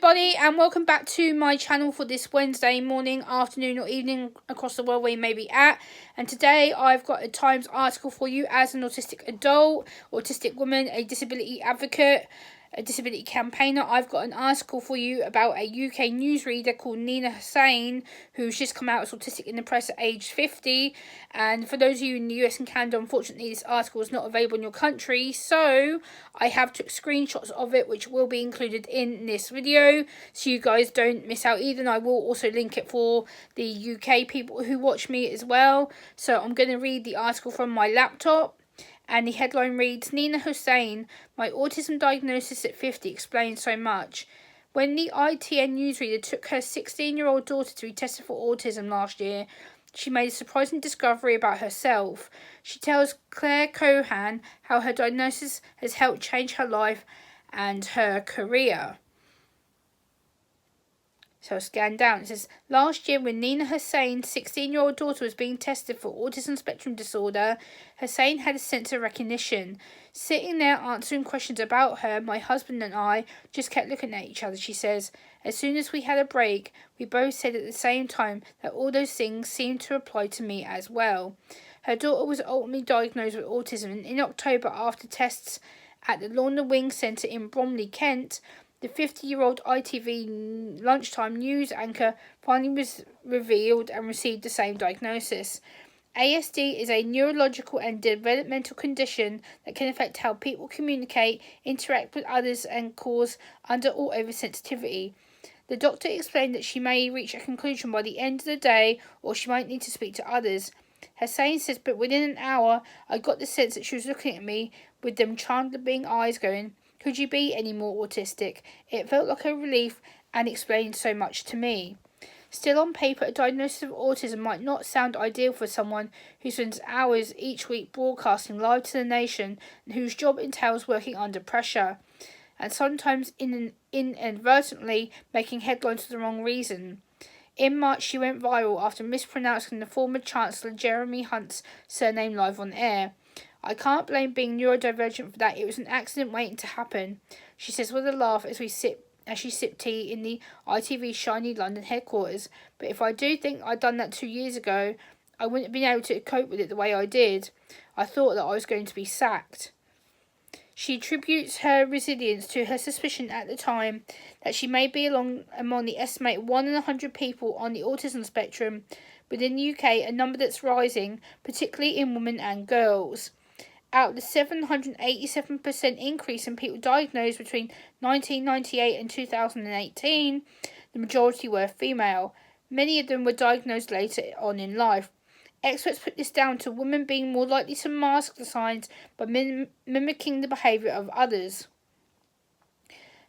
everybody, and welcome back to my channel for this Wednesday morning, afternoon or evening across the world where you may be at. And today I've got a Times article for you as an autistic adult, autistic woman, a disability advocate, a disability campaigner. I've got an article for you about a UK newsreader called Nina Hossain, who's just come out as autistic in the press at age 50. And for those of you in the US and Canada, unfortunately this article is not available in your country, so I have took screenshots of it which will be included in this video so you guys don't miss out either. And I will also link it for the UK people who watch me as well. So I'm going to read the article from my laptop. And the headline reads, Nina Hossain, my autism diagnosis at 50 explains so much. When the ITN newsreader took her 16-year-old daughter to be tested for autism last year, she made a surprising discovery about herself. She tells Claire Cohan how her diagnosis has helped change her life and her career. So I scan down. It says, last year when Nina Hossain's 16-year-old daughter was being tested for autism spectrum disorder, Hossain had a sense of recognition. Sitting there answering questions about her, my husband and I just kept looking at each other, she says. As soon as we had a break, we both said at the same time that all those things seemed to apply to me as well. Her daughter was ultimately diagnosed with autism, and in October, after tests at the Lawn and Wing Centre in Bromley, Kent, the 50-year-old ITV lunchtime news anchor finally was revealed and received the same diagnosis. ASD is a neurological and developmental condition that can affect how people communicate, interact with others, and cause under or oversensitivity. The doctor explained that she may reach a conclusion by the end of the day, or she might need to speak to others. Hossain says, but within an hour, I got the sense that she was looking at me with them Chandler-Bing eyes going, could you be any more autistic? It felt like a relief and explained so much to me. Still, on paper, a diagnosis of autism might not sound ideal for someone who spends hours each week broadcasting live to the nation and whose job entails working under pressure and sometimes inadvertently making headlines for the wrong reason. In March, she went viral after mispronouncing the former Chancellor Jeremy Hunt's surname live on air. I can't blame being neurodivergent for that. It was an accident waiting to happen, she says with a laugh as she sipped tea in the ITV shiny London headquarters. But if I do think I'd done that 2 years ago, I wouldn't have been able to cope with it the way I did. I thought that I was going to be sacked. She attributes her resilience to her suspicion at the time that she may be among the estimated 1 in 100 people on the autism spectrum within the UK, a number that's rising, particularly in women and girls. Out of the 787% increase in people diagnosed between 1998 and 2018, the majority were female. Many of them were diagnosed later on in life. Experts put this down to women being more likely to mask the signs by mimicking the behaviour of others.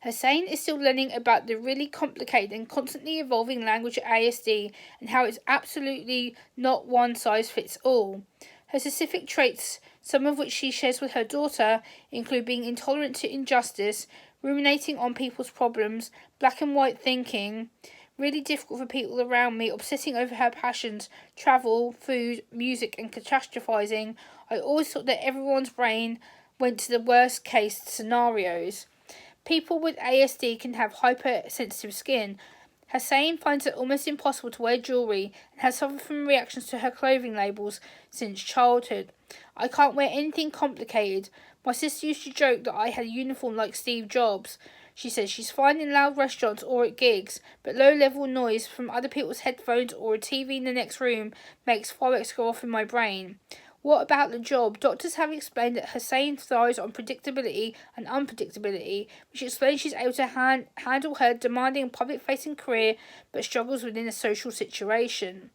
Hossain is still learning about the really complicated and constantly evolving language of ASD and how it's absolutely not one size fits all. Her specific traits, some of which she shares with her daughter, include being intolerant to injustice, ruminating on people's problems, black and white thinking, really difficult for people around me, obsessing over her passions, travel, food, music, and catastrophizing. I always thought that everyone's brain went to the worst case scenarios. People with ASD can have hypersensitive skin. Hossain finds it almost impossible to wear jewellery and has suffered from reactions to her clothing labels since childhood. I can't wear anything complicated. My sister used to joke that I had a uniform like Steve Jobs. She says she's fine in loud restaurants or at gigs, but low-level noise from other people's headphones or a TV in the next room makes fireworks go off in my brain. What about the job? Doctors have explained that Hossain thrives on predictability and unpredictability, which explains she's able to handle her demanding public-facing career but struggles within a social situation.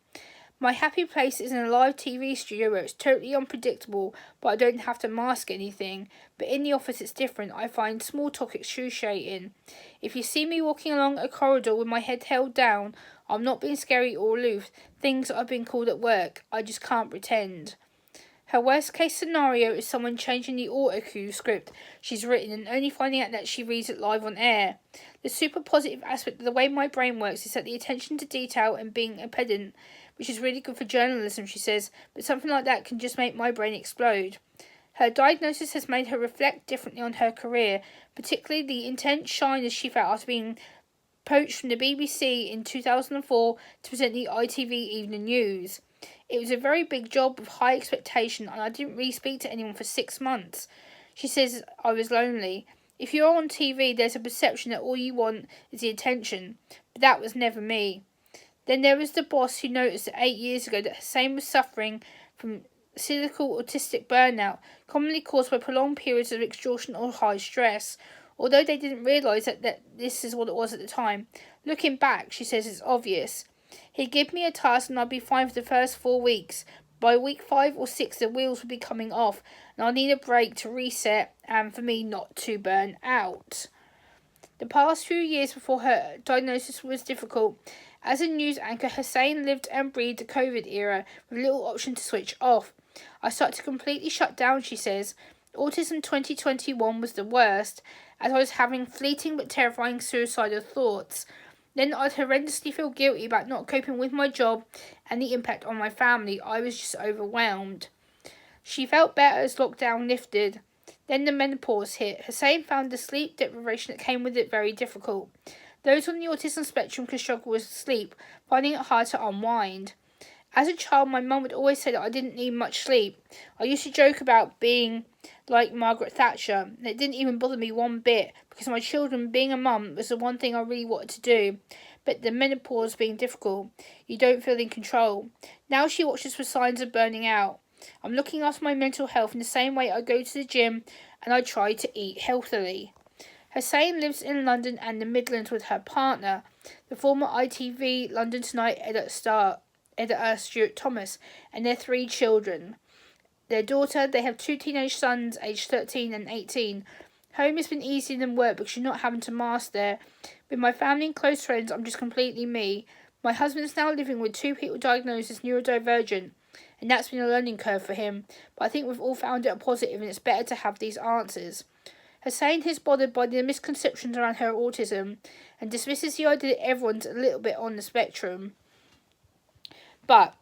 My happy place is in a live TV studio where it's totally unpredictable, but I don't have to mask anything. But in the office it's different. I find small talk excruciating. If you see me walking along a corridor with my head held down, I'm not being scary or aloof. Things I've been called at work. I just can't pretend. Her worst case scenario is someone changing the autocue script she's written and only finding out that she reads it live on air. The super positive aspect of the way my brain works is that the attention to detail and being a pedant, which is really good for journalism, she says, but something like that can just make my brain explode. Her diagnosis has made her reflect differently on her career, particularly the intense shyness she felt after being poached from the BBC in 2004 to present the ITV Evening News. It was a very big job with high expectation, and I didn't really speak to anyone for 6 months. She says I was lonely. If you're on TV, there's a perception that all you want is the attention, but that was never me. Then there was the boss who noticed 8 years ago that Hossain was suffering from cyclical autistic burnout, commonly caused by prolonged periods of exhaustion or high stress, although they didn't realise that this is what it was at the time. Looking back, she says it's obvious. He'd give me a task and I'd be fine for the first 4 weeks. By week 5 or 6, the wheels would be coming off, and I need a break to reset and for me not to burn out. The past few years before her diagnosis was difficult. As a news anchor, Hossain lived and breathed the COVID era with little option to switch off. I started to completely shut down, she says. Autism 2021 was the worst, as I was having fleeting but terrifying suicidal thoughts. Then I'd horrendously feel guilty about not coping with my job and the impact on my family. I was just overwhelmed. She felt better as lockdown lifted. Then the menopause hit. Hossain found the sleep deprivation that came with it very difficult. Those on the autism spectrum can struggle with sleep, finding it hard to unwind. As a child, my mum would always say that I didn't need much sleep. I used to joke about being like Margaret Thatcher, and it didn't even bother me one bit, because my children, being a mum, was the one thing I really wanted to do. But the menopause being difficult, you don't feel in control. Now she watches for signs of burning out. I'm looking after my mental health in the same way I go to the gym and I try to eat healthily. Hossain lives in London and the Midlands with her partner, the former ITV London Tonight editor Stuart Thomas, and their 3 children. Their daughter, they have 2 teenage sons aged 13 and 18. Home has been easier than work because you're not having to mask there. With my family and close friends, I'm just completely me. My husband is now living with 2 people diagnosed as neurodivergent, and that's been a learning curve for him, but I think we've all found it a positive, and it's better to have these answers. Hossain is bothered by the misconceptions around her autism and dismisses the idea that everyone's a little bit on the spectrum. But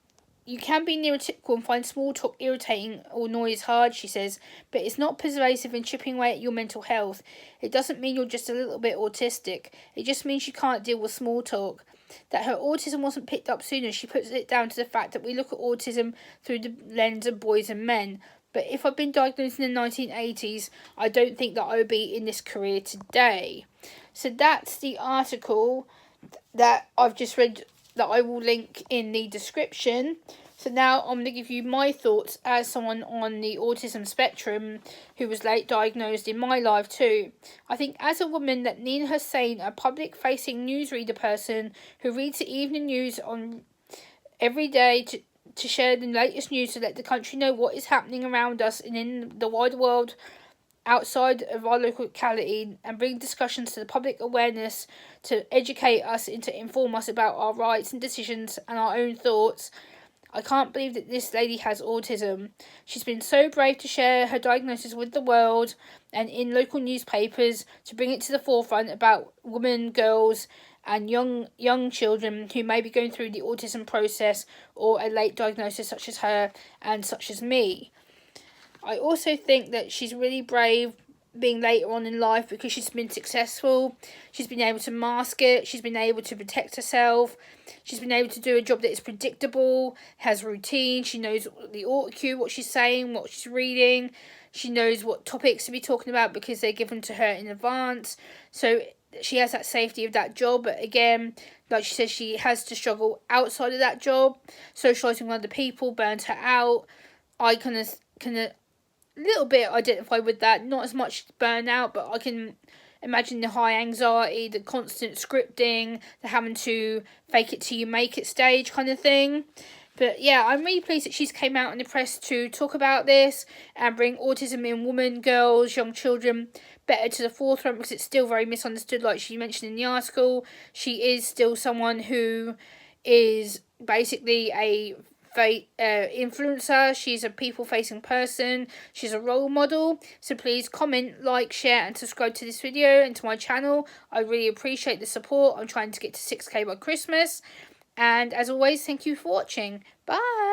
you can be neurotypical and find small talk irritating or noise hard, she says, but it's not pervasive and chipping away at your mental health. It doesn't mean you're just a little bit autistic. It just means you can't deal with small talk. That her autism wasn't picked up sooner, she puts it down to the fact that we look at autism through the lens of boys and men. But if I'd been diagnosed in the 1980s, I don't think that I would be in this career today. So that's the article that I've just read, that I will link in the description. So now I'm going to give you my thoughts as someone on the autism spectrum who was late diagnosed in my life too. I think as a woman that Nina Hossain, a public-facing newsreader person who reads the evening news on every day to share the latest news to let the country know what is happening around us and in the wider world outside of our local locality, and bring discussions to the public awareness to educate us and to inform us about our rights and decisions and our own thoughts. I can't believe that this lady has autism. She's been so brave to share her diagnosis with the world and in local newspapers to bring it to the forefront about women, girls and young children who may be going through the autism process or a late diagnosis such as her and such as me. I also think that she's really brave being later on in life because she's been successful. She's been able to mask it. She's been able to protect herself. She's been able to do a job that is predictable, has routine. She knows the auto cue, what she's saying, what she's reading. She knows what topics to be talking about because they're given to her in advance. So she has that safety of that job. But again, like she says, she has to struggle outside of that job. Socialising with other people burns her out. I kind of little bit identify with that, not as much burnout, but I can imagine the high anxiety, the constant scripting, the having to fake it till you make it stage kind of thing. But yeah, I'm really pleased that she's came out in the press to talk about this and bring autism in women, girls, young children better to the forefront, because it's still very misunderstood. Like she mentioned in the article, she is still someone who is basically a influencer. She's a people-facing person. She's a role model. So please comment, like, share and subscribe to this video and to my channel. I really appreciate the support. I'm trying to get to 6k by Christmas. And as always, thank you for watching. Bye.